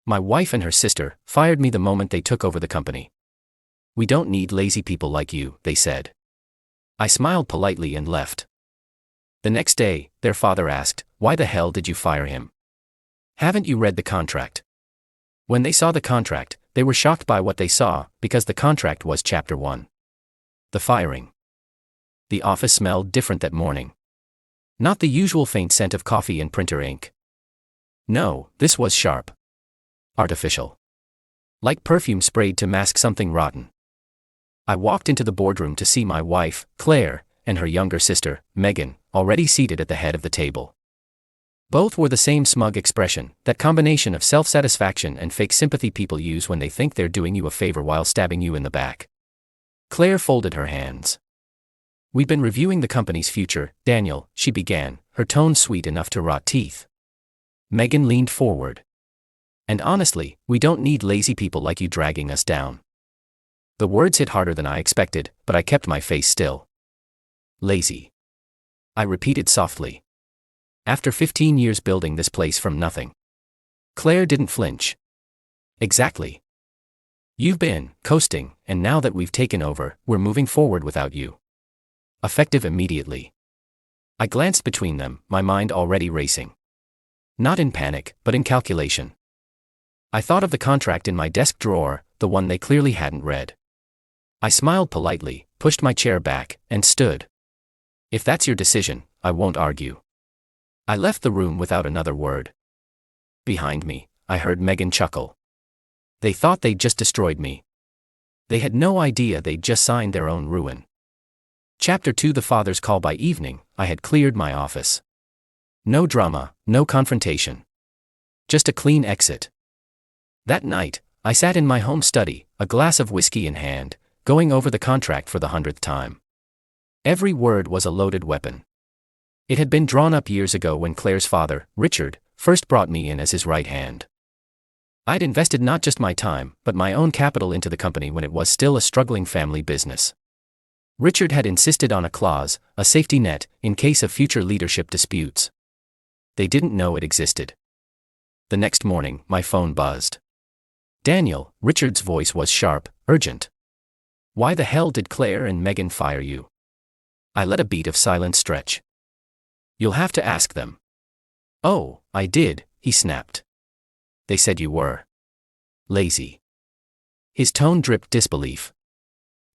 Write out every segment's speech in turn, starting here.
My wife and her sister fired me the moment they took over the company. We don't need lazy people like you, they said. I smiled politely and left. The next day, their father asked, why the hell did you fire him? Haven't you read the contract? When they saw the contract, they were shocked by what they saw, because the contract was Chapter 1. The firing. The office smelled different that morning. Not the usual faint scent of coffee and printer ink. No, this was sharp. Artificial. Like perfume sprayed to mask something rotten. I walked into the boardroom to see my wife, Claire, and her younger sister, Megan, already seated at the head of the table. Both wore the same smug expression, that combination of self-satisfaction and fake sympathy people use when they think they're doing you a favor while stabbing you in the back. Claire folded her hands. We've been reviewing the company's future, Daniel, she began, her tone sweet enough to rot teeth. Megan leaned forward. And honestly, we don't need lazy people like you dragging us down. The words hit harder than I expected, but I kept my face still. Lazy. I repeated softly. After 15 years building this place from nothing. Claire didn't flinch. Exactly. You've been coasting, and now that we've taken over, we're moving forward without you. Effective immediately. I glanced between them, my mind already racing. Not in panic, but in calculation. I thought of the contract in my desk drawer, the one they clearly hadn't read. I smiled politely, pushed my chair back, and stood. If that's your decision, I won't argue. I left the room without another word. Behind me, I heard Megan chuckle. They thought they'd just destroyed me. They had no idea they'd just signed their own ruin. Chapter 2. The father's call. By evening, I had cleared my office. No drama, no confrontation. Just a clean exit. That night, I sat in my home study, a glass of whiskey in hand, going over the contract for the 100th time. Every word was a loaded weapon. It had been drawn up years ago when Claire's father, Richard, first brought me in as his right hand. I'd invested not just my time, but my own capital into the company when it was still a struggling family business. Richard had insisted on a clause, a safety net, in case of future leadership disputes. They didn't know it existed. The next morning, my phone buzzed. Daniel, Richard's voice was sharp, urgent. Why the hell did Claire and Megan fire you? I let a beat of silence stretch. You'll have to ask them. Oh, I did, he snapped. They said you were lazy. His tone dripped disbelief.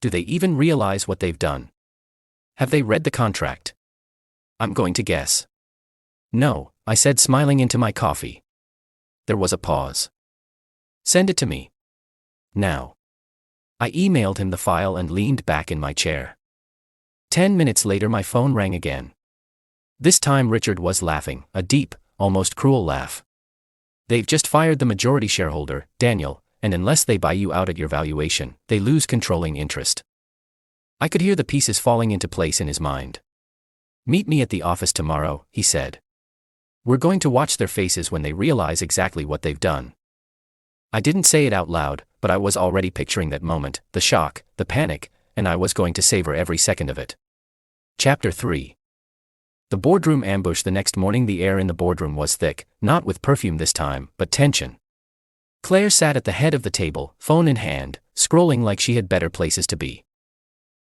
Do they even realize what they've done? Have they read the contract? I'm going to guess. No, I said, smiling into my coffee. There was a pause. Send it to me. Now. I emailed him the file and leaned back in my chair. 10 minutes later my phone rang again. This time Richard was laughing, a deep, almost cruel laugh. They've just fired the majority shareholder, Daniel, and unless they buy you out at your valuation, they lose controlling interest. I could hear the pieces falling into place in his mind. Meet me at the office tomorrow, he said. We're going to watch their faces when they realize exactly what they've done. I didn't say it out loud, but I was already picturing that moment, the shock, the panic, and I was going to savor every second of it. Chapter 3. The boardroom ambush. The next morning the air in the boardroom was thick, not with perfume this time, but tension. Claire sat at the head of the table, phone in hand, scrolling like she had better places to be.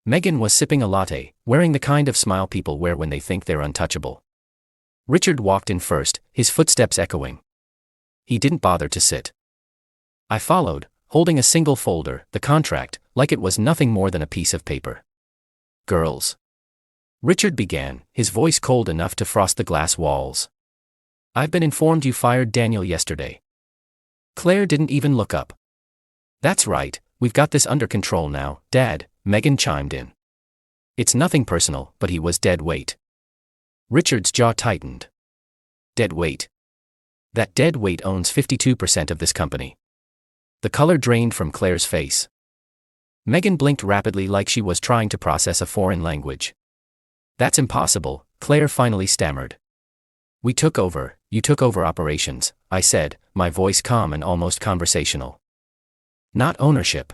Megan was sipping a latte, wearing the kind of smile people wear when they think they're untouchable. Richard walked in first, his footsteps echoing. He didn't bother to sit. I followed, holding a single folder, the contract, like it was nothing more than a piece of paper. Girls. Richard began, his voice cold enough to frost the glass walls. I've been informed you fired Daniel yesterday. Claire didn't even look up. That's right, we've got this under control now, Dad, Megan chimed in. It's nothing personal, but he was dead weight. Richard's jaw tightened. Dead weight. That dead weight owns 52% of this company. The color drained from Claire's face. Megan blinked rapidly like she was trying to process a foreign language. That's impossible, Claire finally stammered. You took over operations, I said, my voice calm and almost conversational. Not ownership.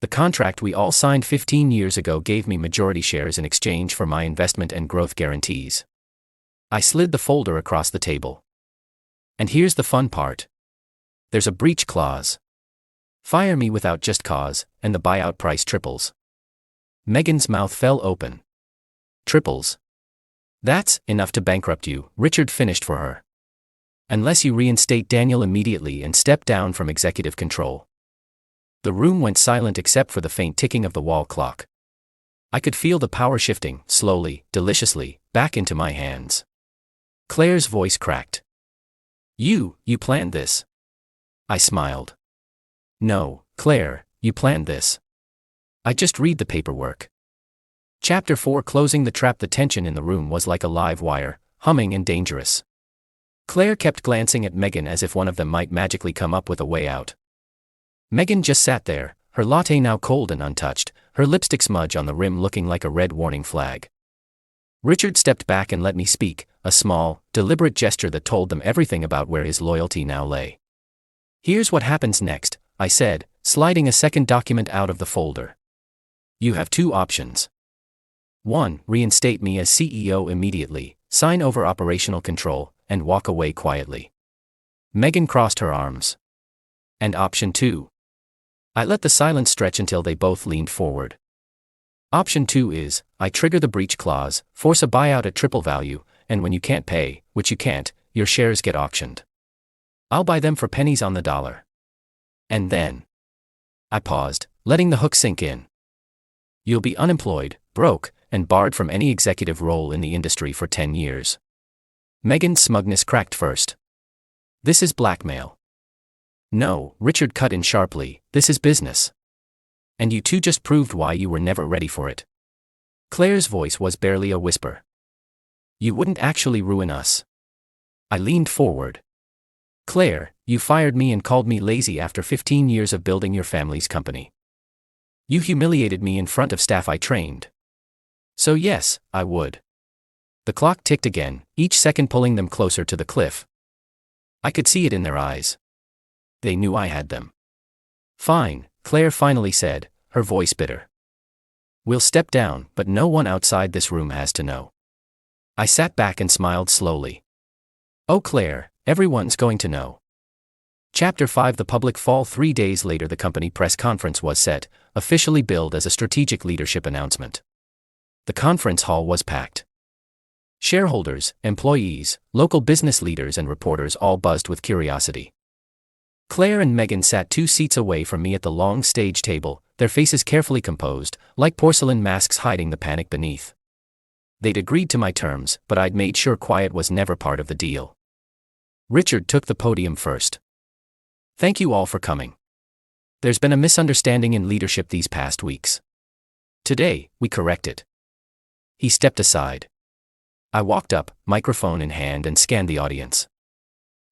The contract we all signed 15 years ago gave me majority shares in exchange for my investment and growth guarantees. I slid the folder across the table. And here's the fun part. There's a breach clause. Fire me without just cause, and the buyout price triples. Megan's mouth fell open. Triples. That's enough to bankrupt you, Richard finished for her. Unless you reinstate Daniel immediately and step down from executive control. The room went silent except for the faint ticking of the wall clock. I could feel the power shifting, slowly, deliciously, back into my hands. Claire's voice cracked. You planned this. I smiled. No, Claire, you planned this. I just read the paperwork. Chapter 4. Closing the trap. The tension in the room was like a live wire, humming and dangerous. Claire kept glancing at Megan as if one of them might magically come up with a way out. Megan just sat there, her latte now cold and untouched, her lipstick smudge on the rim looking like a red warning flag. Richard stepped back and let me speak, a small, deliberate gesture that told them everything about where his loyalty now lay. Here's what happens next, I said, sliding a second document out of the folder. You have two options. 1. Reinstate me as CEO immediately, sign over operational control, and walk away quietly. Megan crossed her arms. And option 2. I let the silence stretch until they both leaned forward. Option 2 is, I trigger the breach clause, force a buyout at triple value, and when you can't pay, which you can't, your shares get auctioned. I'll buy them for pennies on the dollar. And then. I paused, letting the hook sink in. You'll be unemployed, broke, and barred from any executive role in the industry for 10 years. Megan's smugness cracked first. This is blackmail. No, Richard cut in sharply, this is business. And you two just proved why you were never ready for it. Claire's voice was barely a whisper. You wouldn't actually ruin us. I leaned forward. Claire, you fired me and called me lazy after 15 years of building your family's company. You humiliated me in front of staff I trained. So yes, I would. The clock ticked again, each second pulling them closer to the cliff. I could see it in their eyes. They knew I had them. Fine, Claire finally said, her voice bitter. We'll step down, but no one outside this room has to know. I sat back and smiled slowly. Oh Claire, everyone's going to know. Chapter 5. The public fall. 3 days later the company press conference was set, officially billed as a strategic leadership announcement. The conference hall was packed. Shareholders, employees, local business leaders and reporters all buzzed with curiosity. Claire and Megan sat 2 seats away from me at the long stage table, their faces carefully composed, like porcelain masks hiding the panic beneath. They'd agreed to my terms, but I'd made sure quiet was never part of the deal. Richard took the podium first. Thank you all for coming. There's been a misunderstanding in leadership these past weeks. Today, we correct it. He stepped aside. I walked up, microphone in hand, and scanned the audience.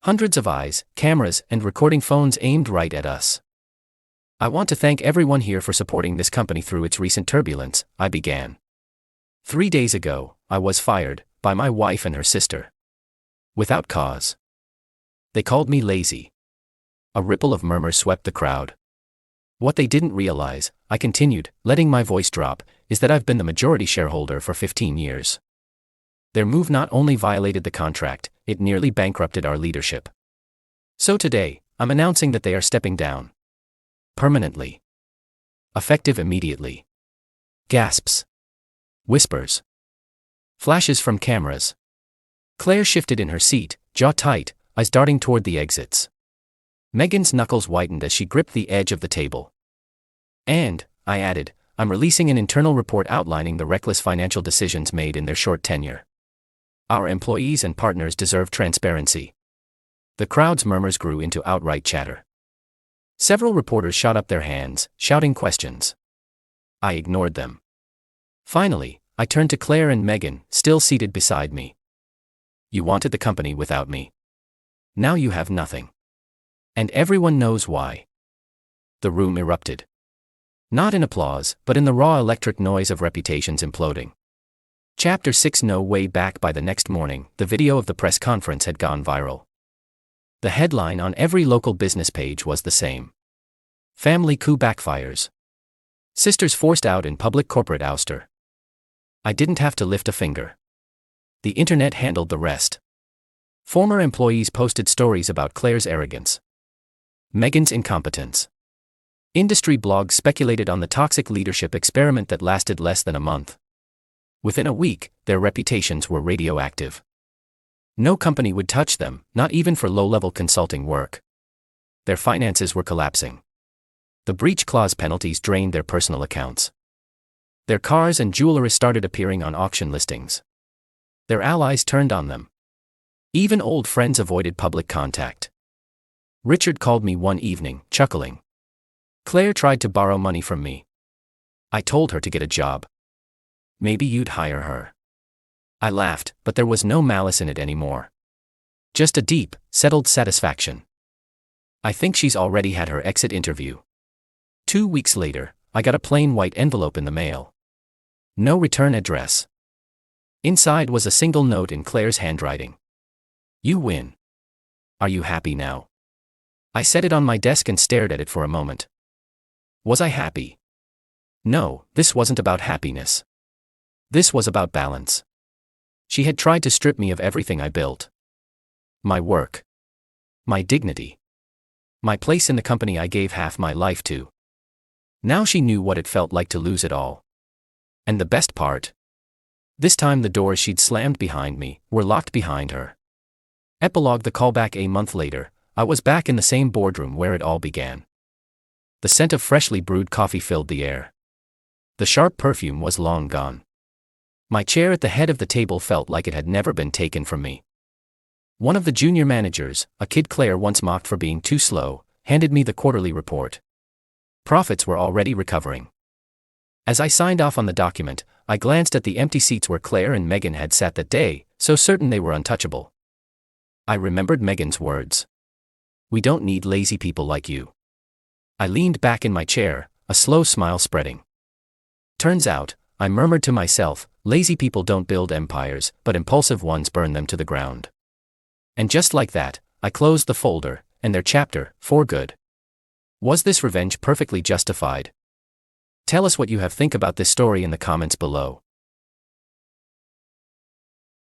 Hundreds of eyes, cameras, and recording phones aimed right at us. I want to thank everyone here for supporting this company through its recent turbulence, I began. 3 days ago, I was fired, by my wife and her sister. Without cause. They called me lazy. A ripple of murmurs swept the crowd. What they didn't realize, I continued, letting my voice drop, is that I've been the majority shareholder for 15 years. Their move not only violated the contract, it nearly bankrupted our leadership. So today, I'm announcing that they are stepping down. Permanently. Effective immediately. Gasps. Whispers. Flashes from cameras. Claire shifted in her seat, jaw tight, eyes darting toward the exits. Megan's knuckles whitened as she gripped the edge of the table. And, I added, I'm releasing an internal report outlining the reckless financial decisions made in their short tenure. Our employees and partners deserve transparency. The crowd's murmurs grew into outright chatter. Several reporters shot up their hands, shouting questions. I ignored them. Finally, I turned to Claire and Megan, still seated beside me. You wanted the company without me. Now you have nothing. And everyone knows why. The room erupted. Not in applause, but in the raw electric noise of reputations imploding. Chapter 6. No way back. By the next morning, the video of the press conference had gone viral. The headline on every local business page was the same. Family coup backfires. Sisters forced out in public corporate ouster. I didn't have to lift a finger. The internet handled the rest. Former employees posted stories about Claire's arrogance. Megan's incompetence. Industry blogs speculated on the toxic leadership experiment that lasted less than a month. Within a week, their reputations were radioactive. No company would touch them, not even for low-level consulting work. Their finances were collapsing. The breach clause penalties drained their personal accounts. Their cars and jewelry started appearing on auction listings. Their allies turned on them. Even old friends avoided public contact. Richard called me one evening, chuckling. Claire tried to borrow money from me. I told her to get a job. Maybe you'd hire her. I laughed, but there was no malice in it anymore. Just a deep, settled satisfaction. I think she's already had her exit interview. 2 weeks later, I got a plain white envelope in the mail. No return address. Inside was a single note in Claire's handwriting. You win. Are you happy now? I set it on my desk and stared at it for a moment. Was I happy? No, this wasn't about happiness. This was about balance. She had tried to strip me of everything I built. My work. My dignity. My place in the company I gave half my life to. Now she knew what it felt like to lose it all. And the best part? This time the doors she'd slammed behind me were locked behind her. Epilogue. The callback. A month later, I was back in the same boardroom where it all began. The scent of freshly brewed coffee filled the air. The sharp perfume was long gone. My chair at the head of the table felt like it had never been taken from me. One of the junior managers, a kid Claire once mocked for being too slow, handed me the quarterly report. Profits were already recovering. As I signed off on the document, I glanced at the empty seats where Claire and Megan had sat that day, so certain they were untouchable. I remembered Megan's words. We don't need lazy people like you. I leaned back in my chair, a slow smile spreading. Turns out, I murmured to myself, lazy people don't build empires, but impulsive ones burn them to the ground. And just like that, I closed the folder, and their chapter, for good. Was this revenge perfectly justified? Tell us what you have think about this story in the comments below.